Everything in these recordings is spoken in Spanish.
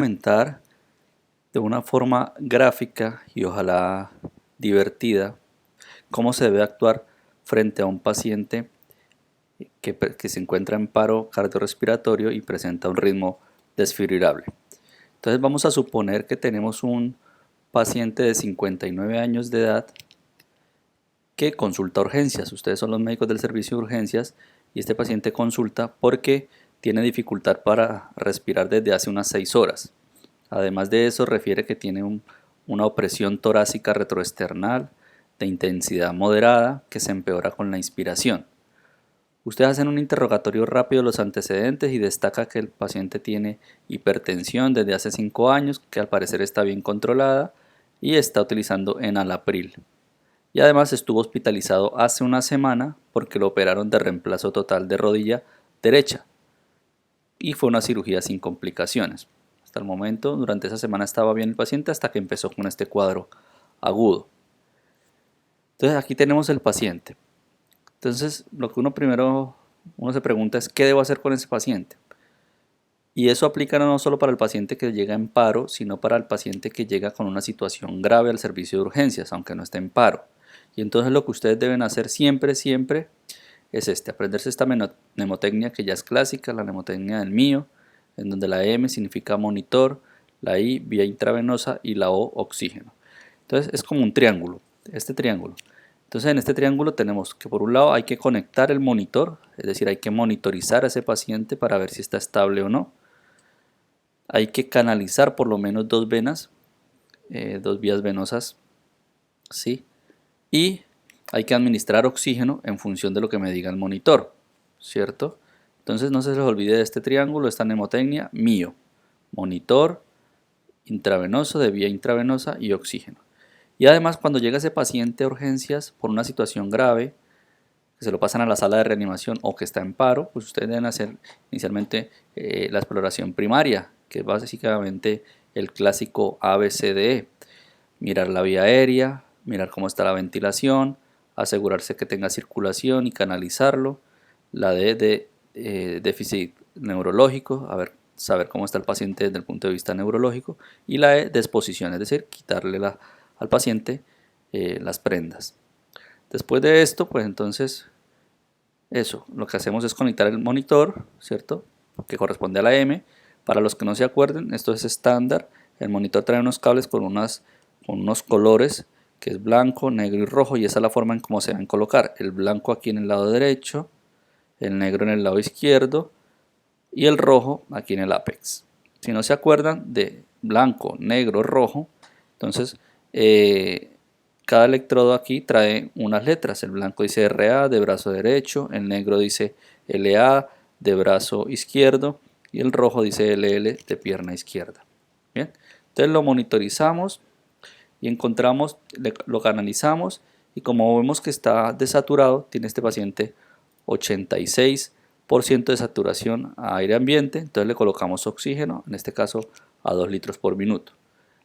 Comentar de una forma gráfica y ojalá divertida cómo se debe actuar frente a un paciente que se encuentra en paro cardiorrespiratorio y presenta un ritmo desfibrilable. Entonces vamos a suponer que tenemos un paciente de 59 años de edad que consulta urgencias. Ustedes son los médicos del servicio de urgencias y este paciente consulta porque tiene dificultad para respirar desde hace unas 6 horas. Además de eso, refiere que tiene una opresión torácica retroesternal de intensidad moderada que se empeora con la inspiración. Ustedes hacen un interrogatorio rápido de los antecedentes y destaca que el paciente tiene hipertensión desde hace 5 años, que al parecer está bien controlada y está utilizando enalapril. Y además estuvo hospitalizado hace una semana porque lo operaron de reemplazo total de rodilla derecha y fue una cirugía sin complicaciones. Hasta el momento, durante esa semana estaba bien el paciente hasta que empezó con este cuadro agudo. Entonces aquí tenemos el paciente. Entonces lo que uno se pregunta es ¿qué debo hacer con ese paciente? Y eso aplica no solo para el paciente que llega en paro, sino para el paciente que llega con una situación grave al servicio de urgencias, aunque no esté en paro. Y entonces lo que ustedes deben hacer siempre es aprenderse esta mnemotecnia que ya es clásica, la mnemotecnia del mío, en donde la M significa monitor, la I vía intravenosa y la O oxígeno. Entonces es como un triángulo, este triángulo. Entonces en este triángulo tenemos que por un lado hay que conectar el monitor, es decir, hay que monitorizar a ese paciente para ver si está estable o no. Hay que canalizar por lo menos 2 venas, 2 vías venosas, ¿sí? Y hay que administrar oxígeno en función de lo que me diga el monitor, ¿cierto? Entonces no se les olvide de este triángulo, esta mnemotecnia, mío, monitor, intravenoso, de vía intravenosa y oxígeno. Y además cuando llega ese paciente a urgencias por una situación grave, que se lo pasan a la sala de reanimación o que está en paro, pues ustedes deben hacer inicialmente la exploración primaria, que es básicamente el clásico ABCDE. Mirar la vía aérea, mirar cómo está la ventilación, asegurarse que tenga circulación y canalizarlo. La D de déficit neurológico, saber cómo está el paciente desde el punto de vista neurológico. Y la E de exposición, es decir, quitarle al paciente las prendas. Después de esto, pues entonces, lo que hacemos es conectar el monitor, ¿cierto? Que corresponde a la M. Para los que no se acuerden, esto es estándar. El monitor trae unos cables con unos colores, que es blanco, negro y rojo, y esa es la forma en cómo se van a colocar. El blanco aquí en el lado derecho, el negro en el lado izquierdo y el rojo aquí en el ápex. Si no se acuerdan de blanco, negro, rojo, entonces cada electrodo aquí trae unas letras. El blanco dice RA de brazo derecho, el negro dice LA de brazo izquierdo y el rojo dice LL de pierna izquierda. Bien, entonces lo monitorizamos y encontramos, lo canalizamos y como vemos que está desaturado, tiene este paciente 86% de saturación a aire ambiente, entonces le colocamos oxígeno, en este caso a 2 litros por minuto.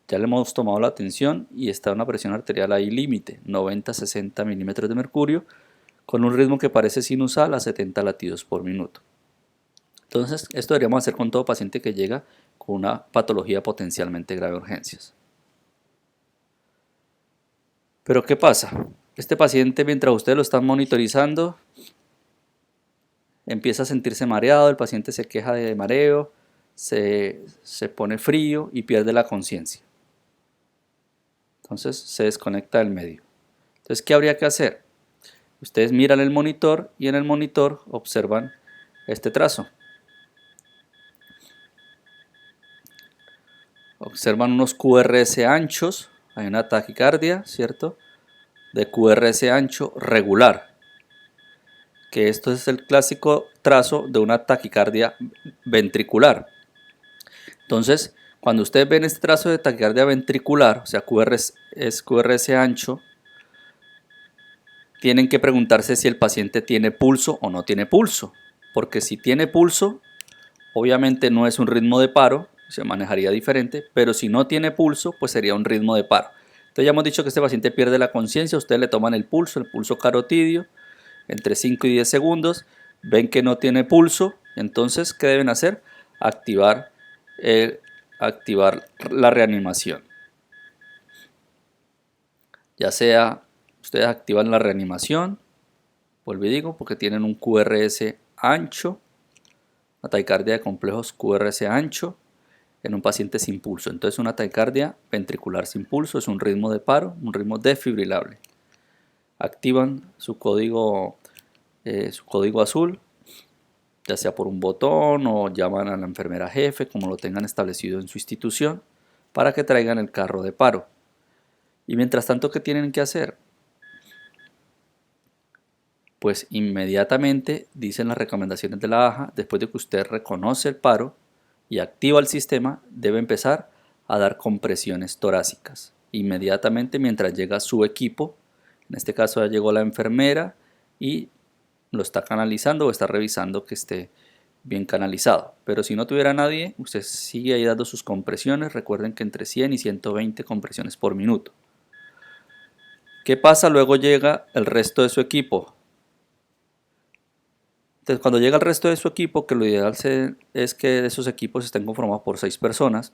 Ya le hemos tomado la tensión y está una presión arterial ahí límite, 90-60 milímetros de mercurio, con un ritmo que parece sinusal a 70 latidos por minuto. Entonces, esto deberíamos hacer con todo paciente que llega con una patología potencialmente grave de urgencias. Pero ¿qué pasa? Este paciente, mientras ustedes lo están monitorizando, empieza a sentirse mareado, el paciente se queja de mareo, se pone frío y pierde la conciencia. Entonces se desconecta del medio. Entonces, ¿qué habría que hacer? Ustedes miran el monitor y en el monitor observan este trazo. Observan unos QRS anchos, hay una taquicardia, ¿cierto? De QRS ancho regular, que esto es el clásico trazo de una taquicardia ventricular. Entonces, cuando ustedes ven este trazo de taquicardia ventricular, o sea, es QRS ancho, tienen que preguntarse si el paciente tiene pulso o no tiene pulso, porque si tiene pulso, obviamente no es un ritmo de paro, se manejaría diferente, pero si no tiene pulso, pues sería un ritmo de paro. Entonces ya hemos dicho que este paciente pierde la conciencia, ustedes le toman el pulso carotidio, entre 5 y 10 segundos, ven que no tiene pulso, entonces ¿qué deben hacer? Activar activar la reanimación. Ya sea ustedes activan la reanimación, vuelvo y digo, porque tienen un QRS ancho, una taquicardia de complejos QRS ancho en un paciente sin pulso. Entonces una taquicardia ventricular sin pulso es un ritmo de paro, un ritmo desfibrilable. Activan su código azul, ya sea por un botón o llaman a la enfermera jefe, como lo tengan establecido en su institución, para que traigan el carro de paro. Y mientras tanto, ¿qué tienen que hacer? Pues inmediatamente dicen las recomendaciones de la AJA, después de que usted reconoce el paro y activa el sistema, debe empezar a dar compresiones torácicas. Inmediatamente mientras llega su equipo, en este caso ya llegó la enfermera y lo está canalizando o está revisando que esté bien canalizado. Pero si no tuviera nadie, usted sigue ahí dando sus compresiones. Recuerden que entre 100 y 120 compresiones por minuto. ¿Qué pasa? Luego llega el resto de su equipo. Entonces, cuando llega el resto de su equipo, que lo ideal es que esos equipos estén conformados por 6 personas,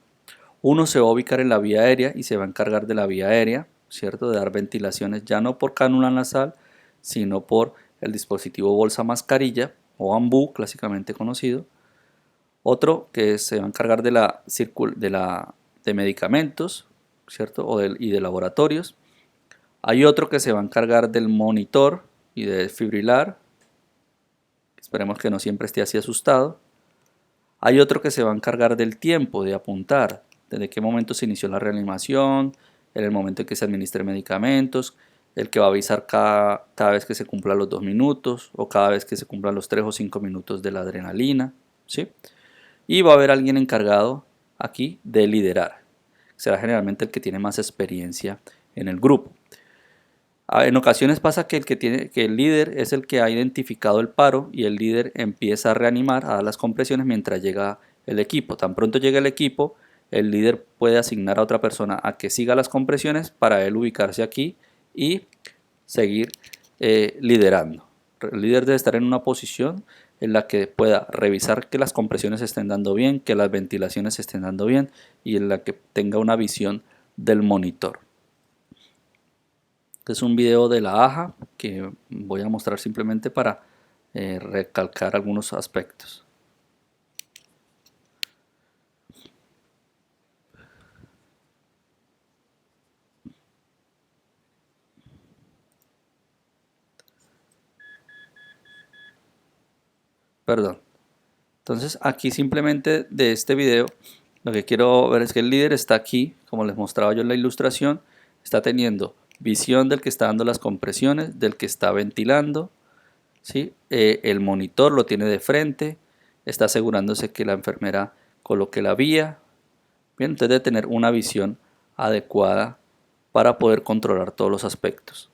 uno se va a ubicar en la vía aérea y se va a encargar de la vía aérea, ¿cierto? De dar ventilaciones ya no por cánula nasal, sino por el dispositivo bolsa mascarilla o AMBU, clásicamente conocido. Otro que se va a encargar de medicamentos, ¿cierto? Y de laboratorios. Hay otro que se va a encargar del monitor y de fibrilar. Esperemos que no siempre esté así asustado. Hay otro que se va a encargar del tiempo, de apuntar, desde qué momento se inició la reanimación, en el momento en que se administren medicamentos, el que va a avisar cada vez que se cumplan los 2 minutos o cada vez que se cumplan los 3 o 5 minutos de la adrenalina, ¿sí? Y va a haber alguien encargado aquí de liderar. Será generalmente el que tiene más experiencia en el grupo. En ocasiones pasa que el líder es el que ha identificado el paro y el líder empieza a reanimar, a dar las compresiones mientras llega el equipo. Tan pronto llega el equipo, el líder puede asignar a otra persona a que siga las compresiones para él ubicarse aquí y seguir liderando. El líder debe estar en una posición en la que pueda revisar que las compresiones estén dando bien, que las ventilaciones estén dando bien y en la que tenga una visión del monitor. Este es un video de la AJA que voy a mostrar simplemente para recalcar algunos aspectos. Perdón. Entonces aquí simplemente de este video lo que quiero ver es que el líder está aquí, como les mostraba yo en la ilustración, está teniendo visión del que está dando las compresiones, del que está ventilando, ¿sí? El monitor lo tiene de frente, está asegurándose que la enfermera coloque la vía. Bien, entonces debe tener una visión adecuada para poder controlar todos los aspectos.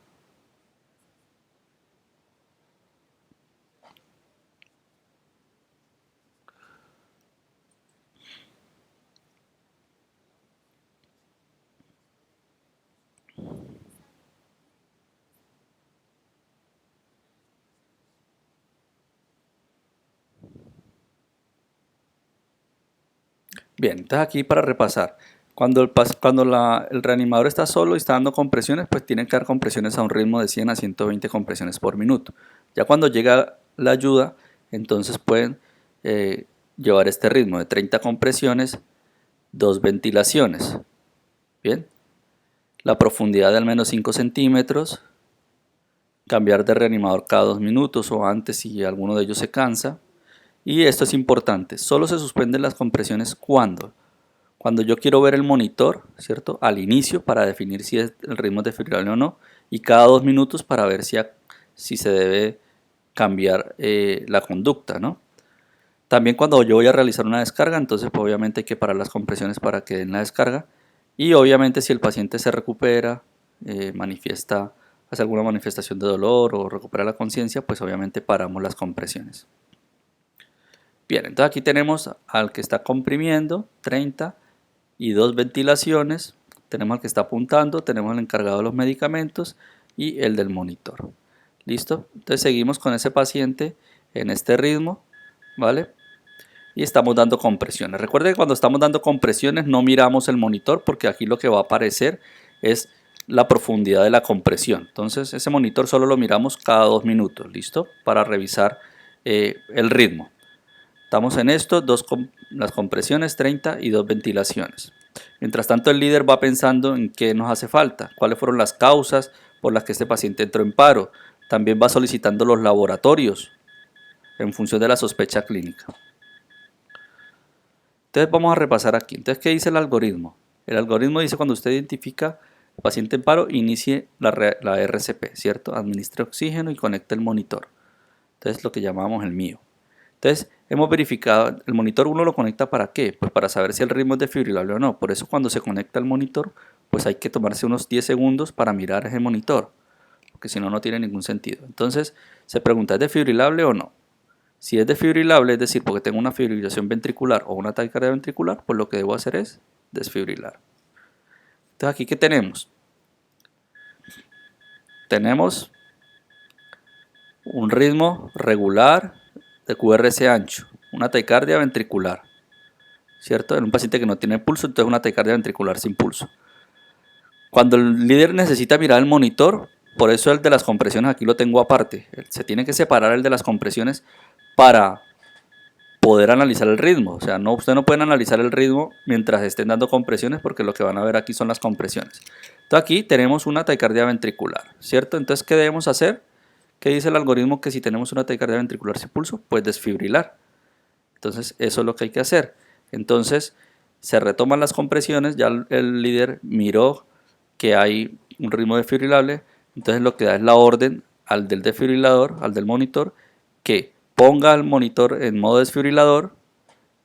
Bien, entonces aquí para repasar, cuando el reanimador está solo y está dando compresiones, pues tiene que dar compresiones a un ritmo de 100 a 120 compresiones por minuto. Ya cuando llega la ayuda, entonces pueden llevar este ritmo de 30 compresiones, 2 ventilaciones. Bien, la profundidad de al menos 5 centímetros, cambiar de reanimador cada 2 minutos o antes si alguno de ellos se cansa. Y esto es importante, solo se suspenden las compresiones cuando yo quiero ver el monitor, ¿cierto? Al inicio para definir si el ritmo es desfibrilable o no, y cada 2 minutos para ver si se debe cambiar la conducta, ¿no? También cuando yo voy a realizar una descarga, entonces pues, obviamente hay que parar las compresiones para que den la descarga, y obviamente si el paciente se recupera, hace alguna manifestación de dolor o recupera la conciencia, pues obviamente paramos las compresiones. Bien, entonces aquí tenemos al que está comprimiendo 30 y 2 ventilaciones, tenemos al que está apuntando, tenemos el encargado de los medicamentos y el del monitor. ¿Listo? Entonces seguimos con ese paciente en este ritmo, ¿vale? y estamos dando compresiones. Recuerde que cuando estamos dando compresiones no miramos el monitor porque aquí lo que va a aparecer es la profundidad de la compresión. Entonces ese monitor solo lo miramos cada 2 minutos, ¿listo? Para revisar el ritmo. Estamos en esto, las compresiones 30 y 2 ventilaciones. Mientras tanto el líder va pensando en qué nos hace falta, cuáles fueron las causas por las que este paciente entró en paro. También va solicitando los laboratorios en función de la sospecha clínica. Entonces vamos a repasar aquí. Entonces, ¿qué dice el algoritmo? El algoritmo dice cuando usted identifica el paciente en paro, inicie la RCP, ¿cierto? Administre oxígeno y conecte el monitor. Entonces, lo que llamamos el mío. Entonces, hemos verificado, el monitor uno lo conecta ¿para qué? Pues para saber si el ritmo es desfibrilable o no. Por eso cuando se conecta el monitor, pues hay que tomarse unos 10 segundos para mirar ese monitor, porque si no, no tiene ningún sentido. Entonces, se pregunta, ¿es desfibrilable o no? Si es desfibrilable, es decir, porque tengo una fibrilación ventricular o una taquicardia ventricular, pues lo que debo hacer es desfibrilar. Entonces, ¿aquí qué tenemos? Tenemos un ritmo regular de QRS ancho, una taquicardia ventricular, ¿cierto? En un paciente que no tiene pulso, entonces una taquicardia ventricular sin pulso. Cuando el líder necesita mirar el monitor, por eso el de las compresiones aquí lo tengo aparte. Se tiene que separar el de las compresiones para poder analizar el ritmo. O sea, ustedes no pueden analizar el ritmo mientras estén dando compresiones porque lo que van a ver aquí son las compresiones. Entonces aquí tenemos una taquicardia ventricular, ¿cierto? Entonces, ¿qué debemos hacer? ¿Qué dice el algoritmo? Que si tenemos una taquicardia ventricular sin pulso, pues desfibrilar. Entonces, eso es lo que hay que hacer. Entonces, se retoman las compresiones, ya el líder miró que hay un ritmo desfibrilable, entonces lo que da es la orden al del desfibrilador, al del monitor, que ponga el monitor en modo desfibrilador,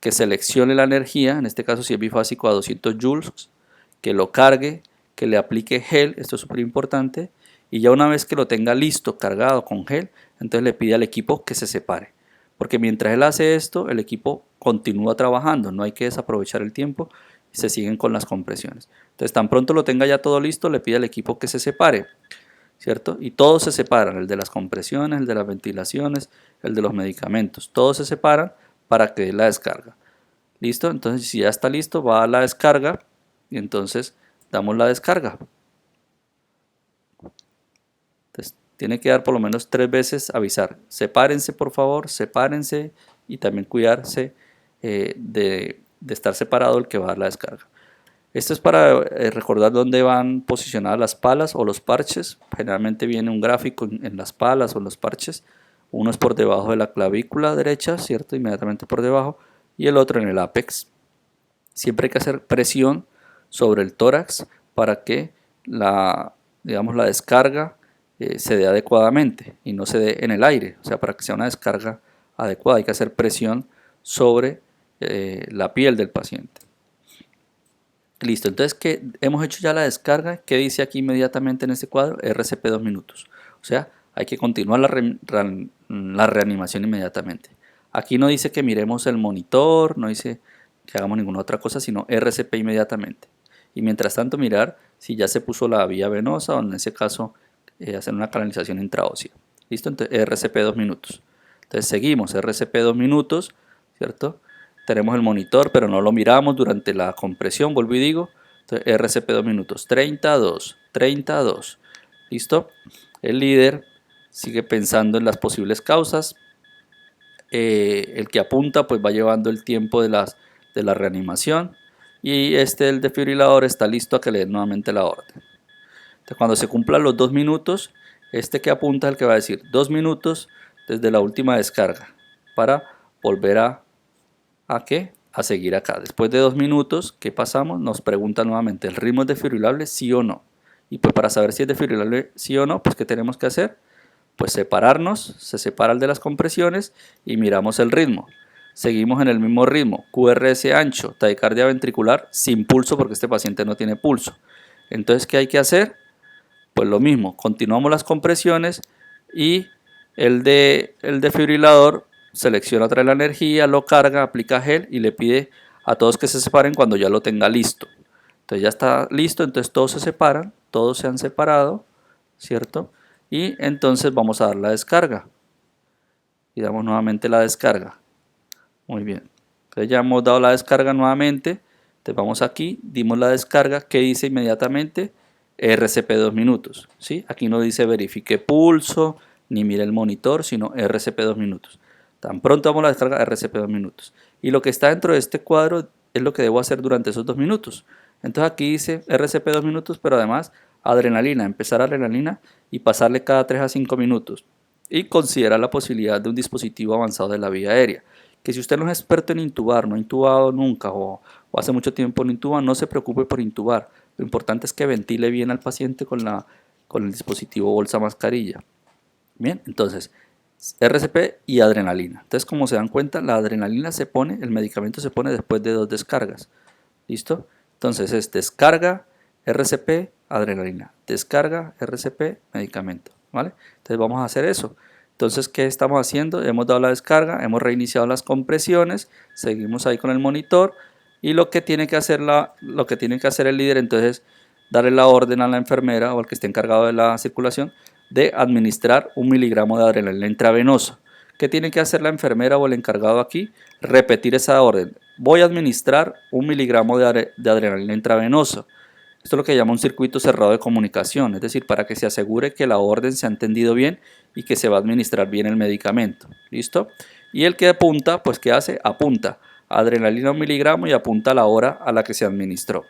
que seleccione la energía, en este caso si es bifásico a 200 joules, que lo cargue, que le aplique gel, esto es súper importante, y ya una vez que lo tenga listo, cargado con gel, entonces le pide al equipo que se separe. Porque mientras él hace esto, el equipo continúa trabajando, no hay que desaprovechar el tiempo y se siguen con las compresiones. Entonces, tan pronto lo tenga ya todo listo, le pide al equipo que se separe, ¿cierto? Y todos se separan, el de las compresiones, el de las ventilaciones, el de los medicamentos, todos se separan para que dé la descarga. ¿Listo? Entonces, si ya está listo, va a la descarga y entonces damos la descarga. Entonces, tiene que dar por lo menos 3 veces avisar. Sepárense, por favor, sepárense y también cuidarse de estar separado el que va a dar la descarga. Esto es para recordar dónde van posicionadas las palas o los parches. Generalmente viene un gráfico en las palas o en los parches. Uno es por debajo de la clavícula derecha, ¿cierto? Inmediatamente por debajo. Y el otro en el ápex. Siempre hay que hacer presión sobre el tórax para que digamos, la descarga se dé adecuadamente y no se dé en el aire. O sea, para que sea una descarga adecuada hay que hacer presión sobre la piel del paciente. Listo, entonces que hemos hecho ya la descarga, ¿qué dice aquí inmediatamente en este cuadro? RCP 2 minutos. O sea, hay que continuar la reanimación inmediatamente. Aquí no dice que miremos el monitor, no dice que hagamos ninguna otra cosa, sino RCP inmediatamente. Y mientras tanto mirar si ya se puso la vía venosa o en ese caso hacer una canalización intraósea. Listo, entonces RCP 2 minutos. Entonces seguimos, RCP 2 minutos, ¿cierto? Tenemos el monitor, pero no lo miramos durante la compresión, vuelvo y digo. Entonces, RCP 2 minutos, 32, 32. ¿Listo? El líder sigue pensando en las posibles causas. El que apunta pues va llevando el tiempo de la reanimación. Y el desfibrilador está listo a que le den nuevamente la orden. Entonces, cuando se cumplan los 2 minutos, este que apunta es el que va a decir 2 minutos desde la última descarga para volver a qué? A seguir acá. Después de 2 minutos, ¿qué pasamos? Nos pregunta nuevamente, ¿el ritmo es desfibrilable? ¿Sí o no? Y pues para saber si es desfibrilable sí o no, pues ¿qué tenemos que hacer? Pues separarnos, se separa el de las compresiones y miramos el ritmo. Seguimos en el mismo ritmo, QRS ancho, taquicardia ventricular sin pulso porque este paciente no tiene pulso. Entonces, ¿qué hay que hacer? Pues lo mismo, continuamos las compresiones y el desfibrilador selecciona, trae la energía, lo carga, aplica gel y le pide a todos que se separen cuando ya lo tenga listo. Entonces ya está listo, entonces todos se separan, todos se han separado, ¿cierto? Y entonces vamos a dar la descarga. Y damos nuevamente la descarga. Muy bien. Entonces ya hemos dado la descarga nuevamente. Entonces vamos aquí, dimos la descarga. ¿Qué dice inmediatamente? RCP 2 minutos. ¿Sí? Aquí no dice verifique pulso, ni mire el monitor, sino RCP 2 minutos. Tan pronto damos la descarga, RCP 2 minutos. Y lo que está dentro de este cuadro es lo que debo hacer durante esos 2 minutos. Entonces aquí dice RCP 2 minutos, pero además adrenalina, empezar adrenalina y pasarle cada 3 a 5 minutos. Y considerar la posibilidad de un dispositivo avanzado de la vía aérea. Que si usted no es experto en intubar, no ha intubado nunca o hace mucho tiempo no intuba, no se preocupe por intubar. Lo importante es que ventile bien al paciente con el dispositivo bolsa mascarilla. Bien, entonces RCP y adrenalina. Entonces, como se dan cuenta, la adrenalina se pone, el medicamento se pone después de 2 descargas. ¿Listo? Entonces es descarga, RCP, adrenalina. Descarga, RCP, medicamento. ¿Vale? Entonces vamos a hacer eso. Entonces, ¿qué estamos haciendo? Hemos dado la descarga, hemos reiniciado las compresiones, seguimos ahí con el monitor y lo que tiene que hacer el líder entonces darle la orden a la enfermera o al que esté encargado de la circulación de administrar 1 miligramo de adrenalina intravenosa. ¿Qué tiene que hacer la enfermera o el encargado aquí? Repetir esa orden. Voy a administrar 1 miligramo de adrenalina intravenosa. Esto es lo que llama un circuito cerrado de comunicación, es decir, para que se asegure que la orden se ha entendido bien y que se va a administrar bien el medicamento. ¿Listo? Y el que apunta, pues ¿qué hace? Apunta adrenalina 1 miligramo y apunta la hora a la que se administró.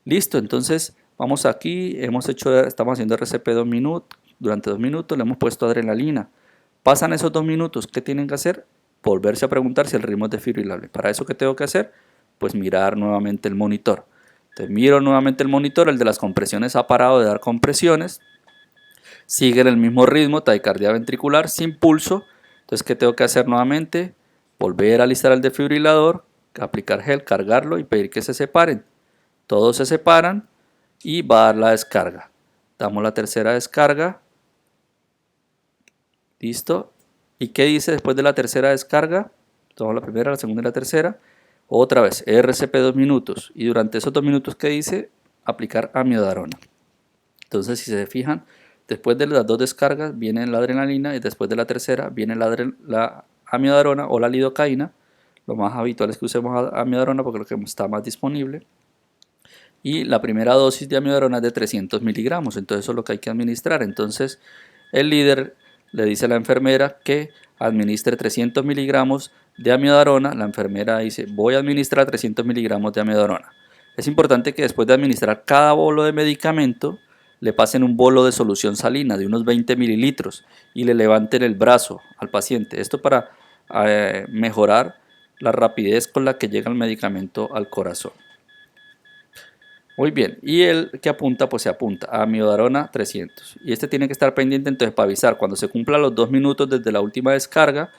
Listo, entonces vamos aquí, estamos haciendo RCP 2 minutos, durante 2 minutos le hemos puesto adrenalina. Pasan esos 2 minutos, ¿qué tienen que hacer? Volverse a preguntar si el ritmo es desfibrilable. Para eso, ¿qué tengo que hacer? Pues mirar nuevamente el monitor. Entonces miro nuevamente el monitor, el de las compresiones ha parado de dar compresiones, sigue en el mismo ritmo, taquicardia ventricular, sin pulso. Entonces, ¿qué tengo que hacer nuevamente? Volver a alistar el desfibrilador, aplicar gel, cargarlo y pedir que se separen. Todos se separan y va a dar la descarga. Damos la tercera descarga. Listo. ¿Y qué dice después de la tercera descarga? Tomamos la primera, la segunda y la tercera. Otra vez, RCP 2 minutos. Y durante esos 2 minutos, ¿qué dice? Aplicar amiodarona. Entonces, si se fijan, después de las 2 descargas viene la adrenalina y después de la tercera viene la amiodarona o la lidocaína. Lo más habitual es que usemos amiodarona porque es lo que está más disponible. Y la primera dosis de amiodarona es de 300 miligramos, entonces eso es lo que hay que administrar. Entonces el líder le dice a la enfermera que administre 300 miligramos de amiodarona. La enfermera dice, voy a administrar 300 miligramos de amiodarona. Es importante que después de administrar cada bolo de medicamento, le pasen un bolo de solución salina de unos 20 mililitros y le levanten el brazo al paciente. Esto para mejorar la rapidez con la que llega el medicamento al corazón. Muy bien, y el que apunta, pues se apunta a amiodarona 300. Y este tiene que estar pendiente entonces para avisar cuando se cumplan los 2 minutos desde la última descarga,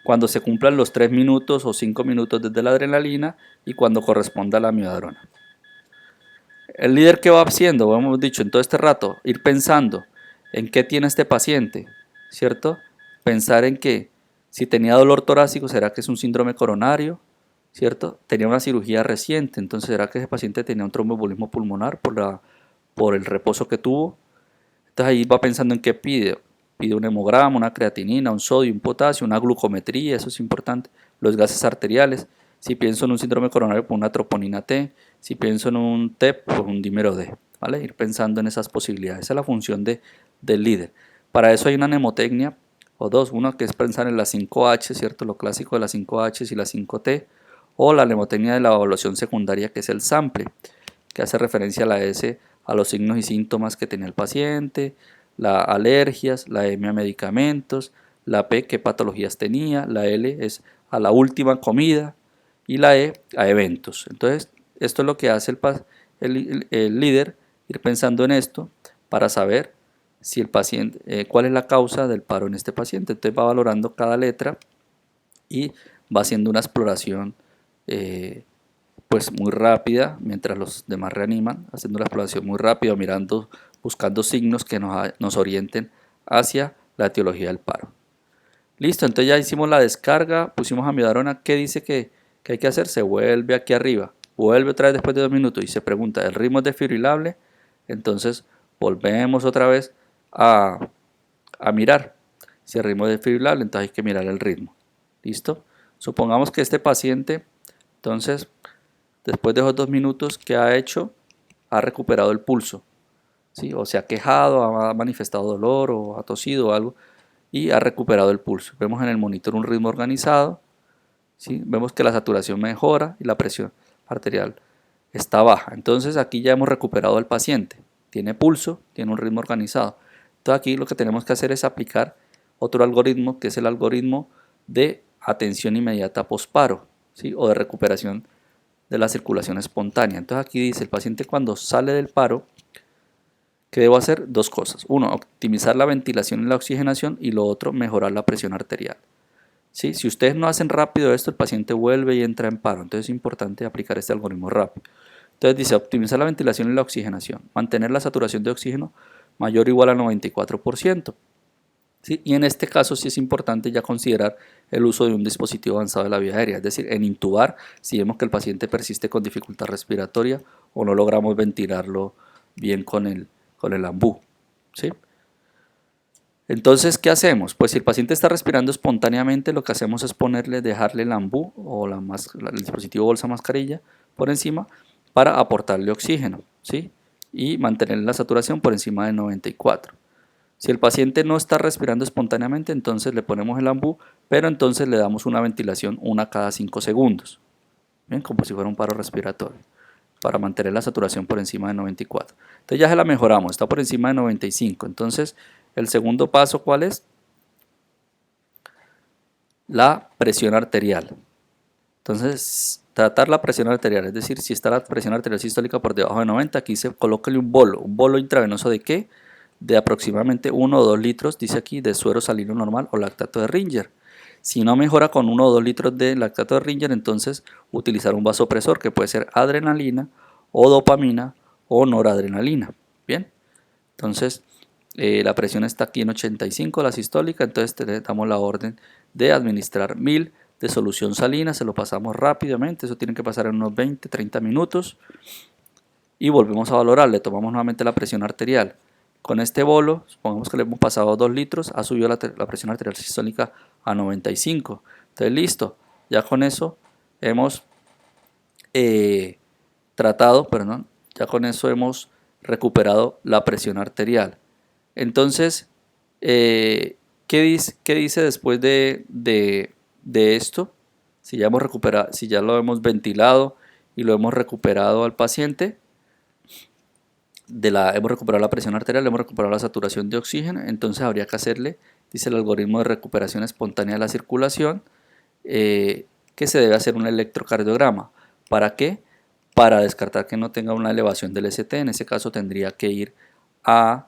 cuando se cumplan los 3 minutos o 5 minutos desde la adrenalina y cuando corresponda a la amiodarona. El líder que va haciendo, como hemos dicho en todo este rato, ir pensando en qué tiene este paciente, ¿cierto? Pensar en que si tenía dolor torácico, ¿será que es un síndrome coronario? ¿Cierto? Tenía una cirugía reciente, entonces ¿será que ese paciente tenía un tromboembolismo pulmonar por el reposo que tuvo? Entonces ahí va pensando en qué pide. Pide un hemograma, una creatinina, un sodio, un potasio, una glucometría, eso es importante. Los gases arteriales. Si pienso en un síndrome coronario, pues una troponina T. Si pienso en un TEP, pues un dímero D. ¿Vale? Ir pensando en esas posibilidades. Esa es la función del líder. Para eso hay una mnemotecnia o dos. Una que es pensar en las 5H, ¿cierto? Lo clásico de las 5H y las 5T. O la mnemotecnia de la evaluación secundaria, que es el sample, que hace referencia a la S a los signos y síntomas que tenía el paciente, la alergias, la M a medicamentos, la P qué patologías tenía, la L es a la última comida y la E a eventos. Entonces, esto es lo que hace el líder, ir pensando en esto para saber si el paciente, cuál es la causa del paro en este paciente. Entonces va valorando cada letra y va haciendo una exploración pues muy rápida mientras los demás reaniman, haciendo la exploración muy rápida, mirando, buscando signos que nos orienten hacia la etiología del paro. Listo, entonces ya hicimos la descarga, pusimos amiodarona. ¿Qué dice que hay que hacer? Se vuelve aquí arriba, vuelve otra vez después de 2 minutos y se pregunta, ¿el ritmo es desfibrilable? Entonces volvemos otra vez a mirar si el ritmo es desfibrilable, entonces hay que mirar el ritmo. ¿Listo? Supongamos que este paciente, entonces, después de esos 2 minutos, ¿qué ha hecho? Ha recuperado el pulso, ¿sí? O se ha quejado, ha manifestado dolor o ha tosido o algo y ha recuperado el pulso. Vemos en el monitor un ritmo organizado, ¿sí? Vemos que la saturación mejora y la presión arterial está baja. Entonces aquí ya hemos recuperado al paciente. Tiene pulso, tiene un ritmo organizado. Entonces aquí lo que tenemos que hacer es aplicar otro algoritmo, que es el algoritmo de atención inmediata posparo, ¿sí? O de recuperación de la circulación espontánea. Entonces aquí dice, el paciente cuando sale del paro, ¿qué debo hacer? Dos cosas. Uno, optimizar la ventilación y la oxigenación, y lo otro, mejorar la presión arterial. ¿Sí? Si ustedes no hacen rápido esto, el paciente vuelve y entra en paro. Entonces es importante aplicar este algoritmo rápido. Entonces dice, optimizar la ventilación y la oxigenación, mantener la saturación de oxígeno mayor o igual a 94%. ¿Sí? Y en este caso sí es importante ya considerar el uso de un dispositivo avanzado de la vía aérea, es decir, en intubar si vemos que el paciente persiste con dificultad respiratoria o no logramos ventilarlo bien con el ambú. ¿Sí? Entonces, ¿qué hacemos? Pues si el paciente está respirando espontáneamente, lo que hacemos es dejarle el ambú o el dispositivo bolsa mascarilla por encima para aportarle oxígeno, ¿sí? Y mantener la saturación por encima de 94. Si el paciente no está respirando espontáneamente, entonces le ponemos el ambú, pero entonces le damos una ventilación una cada 5 segundos, ¿bien? Como si fuera un paro respiratorio, para mantener la saturación por encima de 94. Entonces ya se la mejoramos, está por encima de 95. Entonces, el segundo paso, ¿cuál es? La presión arterial. Entonces, tratar la presión arterial, es decir, si está la presión arterial sistólica por debajo de 90, aquí se colócale un bolo intravenoso ¿de qué? De aproximadamente 1 o 2 litros, dice aquí, de suero salino normal o lactato de Ringer. Si no mejora con 1 o 2 litros de lactato de Ringer, entonces utilizar un vasopresor que puede ser adrenalina o dopamina o noradrenalina. Bien, entonces la presión está aquí en 85, la sistólica, entonces te damos la orden de administrar 1000 de solución salina, se lo pasamos rápidamente, eso tiene que pasar en unos 20-30 minutos y volvemos a valorar, le tomamos nuevamente la presión arterial. Con este bolo, supongamos que le hemos pasado 2 litros, ha subido la presión arterial sistólica a 95. Entonces listo, ya con eso hemos ya con eso hemos recuperado la presión arterial. Entonces, qué dice después de esto? Si ya hemos recuperado, si ya lo hemos ventilado y lo hemos recuperado al paciente, hemos recuperado la presión arterial, hemos recuperado la saturación de oxígeno, entonces habría que hacerle, dice el algoritmo de recuperación espontánea de la circulación, que se debe hacer un electrocardiograma. ¿Para qué? Para descartar que no tenga una elevación del ST. En ese caso tendría que ir a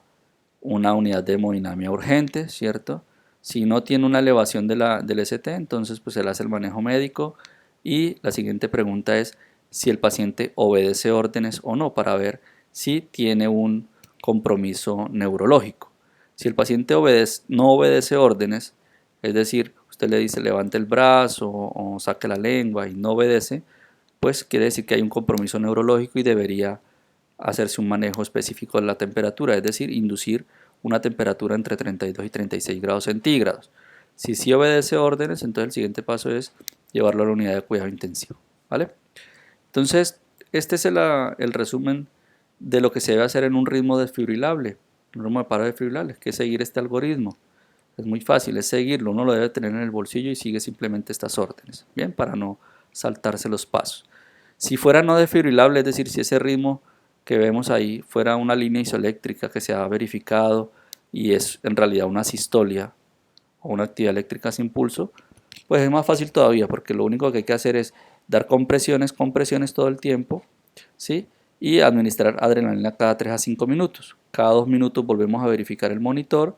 una unidad de hemodinamia urgente, ¿cierto? Si no tiene una elevación del ST, entonces pues se le hace el manejo médico. Y la siguiente pregunta es si el paciente obedece órdenes o no, para ver si tiene un compromiso neurológico. Si el paciente no obedece órdenes, es decir, usted le dice levante el brazo o saque la lengua y no obedece, pues quiere decir que hay un compromiso neurológico y debería hacerse un manejo específico de la temperatura, es decir, inducir una temperatura entre 32 y 36 grados centígrados. Si sí obedece órdenes, entonces el siguiente paso es llevarlo a la unidad de cuidado intensivo, ¿vale? Entonces, este es el resumen de lo que se debe hacer en un ritmo desfibrilable, un ritmo de paro desfibrilable, que es seguir este algoritmo. Es muy fácil, es seguirlo, uno lo debe tener en el bolsillo y sigue simplemente estas órdenes, bien, para no saltarse los pasos. Si fuera no desfibrilable, es decir, si ese ritmo que vemos ahí fuera una línea isoeléctrica que se ha verificado y es en realidad una sistolia o una actividad eléctrica sin pulso, pues es más fácil todavía, porque lo único que hay que hacer es dar compresiones todo el tiempo, ¿sí? Y administrar adrenalina cada 3 a 5 minutos. Cada 2 minutos volvemos a verificar el monitor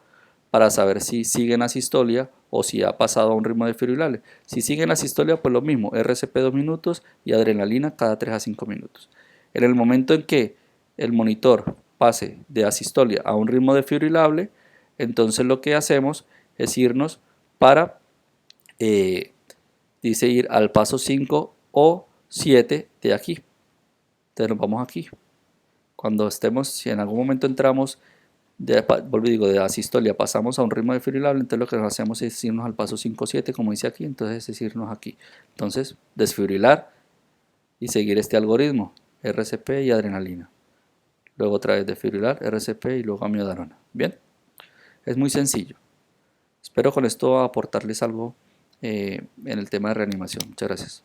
para saber si sigue en asistolia o si ha pasado a un ritmo desfibrilable. Si sigue en asistolia, pues lo mismo, RCP 2 minutos y adrenalina cada 3 a 5 minutos. En el momento en que el monitor pase de asistolia a un ritmo desfibrilable, entonces lo que hacemos es irnos para, dice ir al paso 5 o 7 de aquí. Entonces nos vamos aquí. Cuando estemos, si en algún momento entramos Vuelvo y digo, de asistolia pasamos a un ritmo desfibrilable, entonces lo que nos hacemos es irnos al paso 5-7, como dice aquí, entonces es irnos aquí. Entonces, desfibrilar y seguir este algoritmo, RCP y adrenalina. Luego otra vez desfibrilar, RCP y luego amiodarona. Bien, es muy sencillo. Espero con esto aportarles algo en el tema de reanimación. Muchas gracias.